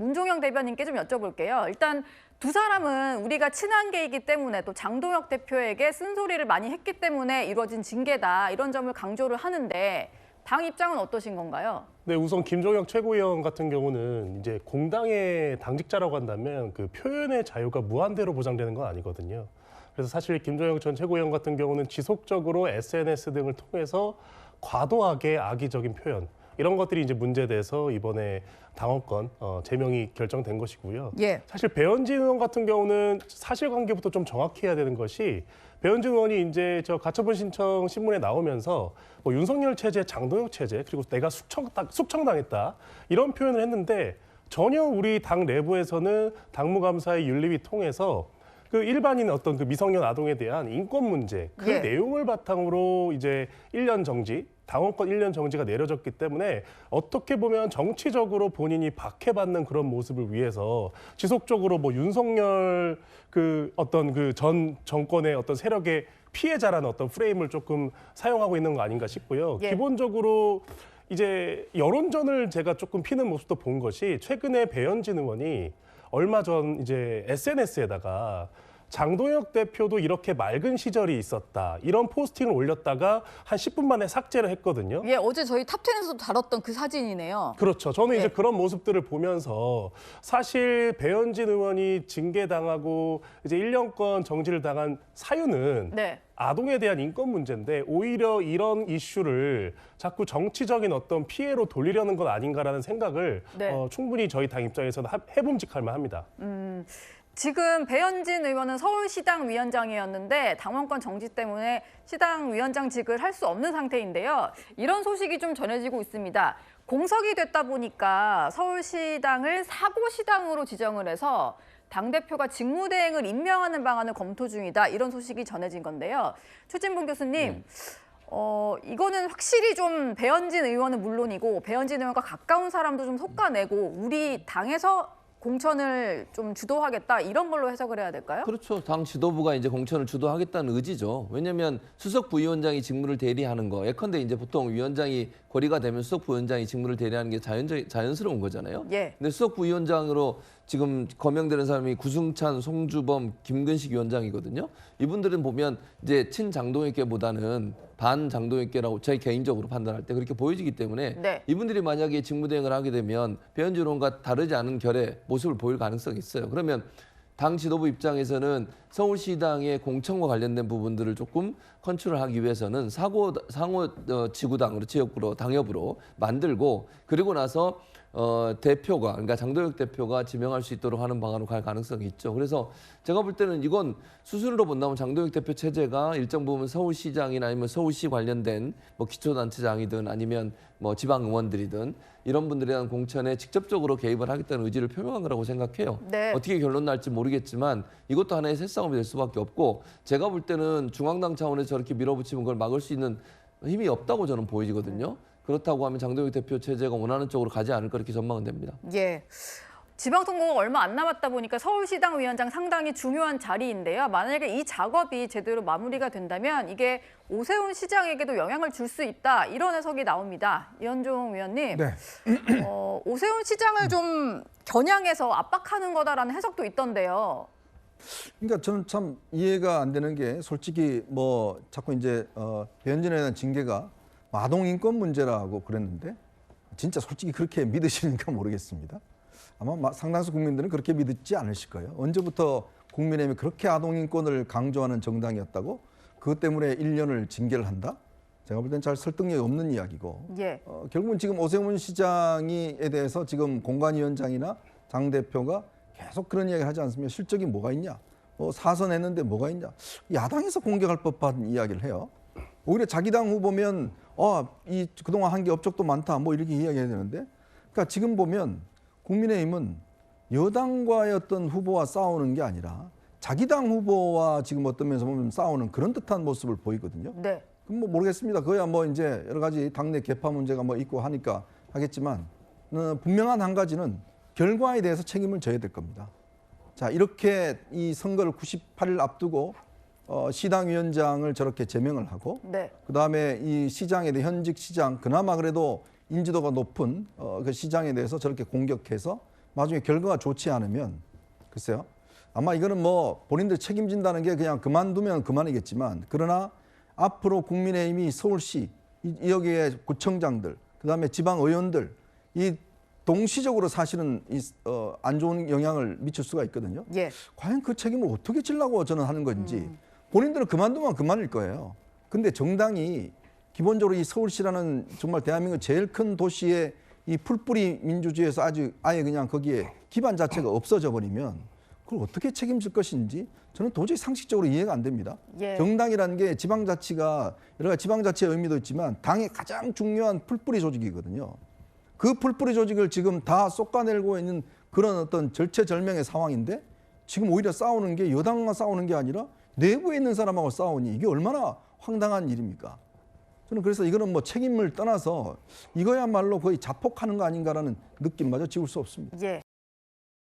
문종영 대변인께 좀 여쭤볼게요. 일단 두 사람은 우리가 친한계이기 때문에 또 장동혁 대표에게 쓴소리를 많이 했기 때문에 이루어진 징계다 이런 점을 강조를 하는데 당 입장은 어떠신 건가요? 네, 우선 김종혁 최고위원 같은 경우는 이제 공당의 당직자라고 한다면 그 표현의 자유가 무한대로 보장되는 건 아니거든요. 그래서 사실 김종혁 전 최고위원 같은 경우는 지속적으로 SNS 등을 통해서 과도하게 악의적인 표현 이런 것들이 이제 문제돼서 이번에 당원권 제명이 결정된 것이고요. 예. 사실 배현진 의원 같은 경우는 사실관계부터 좀 정확히 해야 되는 것이 배현진 의원이 이제 저 가처분 신청 신문에 나오면서 뭐 윤석열 체제, 장동혁 체제 그리고 내가 숙청당했다 이런 표현을 했는데 전혀 우리 당 내부에서는 당무감사의 윤리위 통해서 그 일반인 어떤 그 미성년 아동에 대한 인권 문제 그 예. 내용을 바탕으로 이제 1년 정지 당원권 1년 정지가 내려졌기 때문에 어떻게 보면 정치적으로 본인이 박해받는 그런 모습을 위해서 지속적으로 뭐 윤석열 그 어떤 그 전 정권의 어떤 세력의 피해자라는 어떤 프레임을 조금 사용하고 있는 거 아닌가 싶고요. 예. 기본적으로 이제 여론전을 제가 조금 피는 모습도 본 것이 최근에 배현진 의원이 얼마 전 이제 SNS에다가 장동혁 대표도 이렇게 맑은 시절이 있었다. 이런 포스팅을 올렸다가 한 10분 만에 삭제를 했거든요. 예, 어제 저희 탑10에서도 다뤘던 그 사진이네요. 그렇죠. 저는 이제 네. 그런 모습들을 보면서 사실 배현진 의원이 징계당하고 이제 1년권 정지를 당한 사유는 네. 아동에 대한 인권 문제인데 오히려 이런 이슈를 자꾸 정치적인 어떤 피해로 돌리려는 건 아닌가라는 생각을 네. 충분히 저희 당 입장에서는 해봄직할 만합니다. 지금 배현진 의원은 서울시당 위원장이었는데 당원권 정지 때문에 시당 위원장직을 할 수 없는 상태인데요. 이런 소식이 좀 전해지고 있습니다. 공석이 됐다 보니까 서울시당을 사고시당으로 지정을 해서 당대표가 직무대행을 임명하는 방안을 검토 중이다. 이런 소식이 전해진 건데요. 최진봉 교수님, 이거는 확실히 좀 배현진 의원은 물론이고 배현진 의원과 가까운 사람도 좀 솎아내고 우리 당에서 공천을 좀 주도하겠다 이런 걸로 해석을 해야 될까요? 그렇죠. 당 지도부가 이제 공천을 주도하겠다는 의지죠. 왜냐하면 수석 부위원장이 직무를 대리하는 거, 예컨대 이제 보통 위원장이 고리가 되면 수석 부위원장이 직무를 대리하는 게 자연스러운 거잖아요. 예. 근데 수석 부위원장으로 지금 거명되는 사람이 구승찬, 송주범, 김근식 위원장이거든요. 이분들은 보면 이제 친장동혁계보다는 반장동혁계라고 제 개인적으로 판단할 때 그렇게 보여지기 때문에 네. 이분들이 만약에 직무대행을 하게 되면 배현진 의원과 다르지 않은 결의 모습을 보일 가능성이 있어요. 그러면 당 지도부 입장에서는 서울시당의 공천과 관련된 부분들을 조금 컨트롤하기 위해서는 상호 지구당으로 지역구로 당협으로 만들고 그리고 나서 대표가 그러니까 장동혁 대표가 지명할 수 있도록 하는 방안으로 갈 가능성이 있죠. 그래서 제가 볼 때는 이건 수순으로 본다면 장동혁 대표 체제가 일정 부분 서울시장이나 아니면 서울시 관련된 뭐 기초단체장이든 아니면 뭐 지방 의원들이든 이런 분들에 대한 공천에 직접적으로 개입을 하겠다는 의지를 표명한 거라고 생각해요. 네. 어떻게 결론 날지 모르겠지만 이것도 하나의 새싸움이 될 수밖에 없고 제가 볼 때는 중앙당 차원에서 저렇게 밀어붙이는 걸 막을 수 있는 힘이 없다고 저는 보이거든요. 그렇다고 하면 장동혁 대표 체제가 원하는 쪽으로 가지 않을까 이렇게 전망은 됩니다. 예. 지방선거가 얼마 안 남았다 보니까 서울시당 위원장 상당히 중요한 자리인데요. 만약에 이 작업이 제대로 마무리가 된다면 이게 오세훈 시장에게도 영향을 줄 수 있다. 이런 해석이 나옵니다. 이현종 위원님, 네. 오세훈 시장을 좀 겨냥해서 압박하는 거다라는 해석도 있던데요. 그러니까 저는 참 이해가 안 되는 게 솔직히 뭐 자꾸 이제 배현진에 대한 징계가 아동 인권 문제라고 그랬는데 진짜 솔직히 그렇게 믿으시는가 모르겠습니다. 아마 상당수 국민들은 그렇게 믿지 않으실 거예요. 언제부터 국민의힘이 그렇게 아동 인권을 강조하는 정당이었다고 그것 때문에 1년을 징계를 한다? 제가 볼 땐 잘 설득력이 없는 이야기고 예. 결국은 지금 오세훈 시장에 대해서 지금 공관위원장이나 당 대표가 계속 그런 이야기를 하지 않습니까? 실적이 뭐가 있냐? 사선했는데 뭐가 있냐? 야당에서 공격할 법한 이야기를 해요. 오히려 자기 당 후보면 이 그동안 한 게 업적도 많다 뭐 이렇게 이야기해야 되는데 그러니까 지금 보면 국민의힘은 여당과의 어떤 후보와 싸우는 게 아니라 자기 당 후보와 지금 어떤 면에서 보면 싸우는 그런 듯한 모습을 보이거든요. 네. 그럼 뭐 모르겠습니다. 그야 뭐 이제 여러 가지 당내 개파 문제가 뭐 있고 하니까 하겠지만 분명한 한 가지는 결과에 대해서 책임을 져야 될 겁니다. 자, 이렇게 이 선거를 98일 앞두고 시당 위원장을 저렇게 제명을 하고 네. 그다음에 이 시장에 대해 현직 시장 그나마 그래도 인지도가 높은 그 시장에 대해서 저렇게 공격해서 나중에 결과가 좋지 않으면 글쎄요. 아마 이거는 뭐 본인들 책임진다는 게 그냥 그만두면 그만이겠지만 그러나 앞으로 국민의힘이 서울시 여기에 구청장들 그다음에 지방 의원들 이 동시적으로 사실은 안 좋은 영향을 미칠 수가 있거든요. 예. 과연 그 책임을 어떻게 지려고 저는 하는 건지 본인들은 그만두면 그만일 거예요. 근데 정당이 기본적으로 이 서울시라는 정말 대한민국 제일 큰 도시의 이 풀뿌리 민주주의에서 아예 그냥 거기에 기반 자체가 없어져 버리면 그걸 어떻게 책임질 것인지 저는 도저히 상식적으로 이해가 안 됩니다. 예. 정당이라는 게 지방자치가 여러 가지 지방자치의 의미도 있지만 당의 가장 중요한 풀뿌리 조직이거든요. 그 풀뿌리 조직을 지금 다 쏟아내고 있는 그런 어떤 절체절명의 상황인데 지금 오히려 싸우는 게 여당과 싸우는 게 아니라 내부에 있는 사람하고 싸우니 이게 얼마나 황당한 일입니까? 저는 그래서 이거는 뭐 책임을 떠나서 이거야말로 거의 자폭하는 거 아닌가라는 느낌마저 지울 수 없습니다. 예.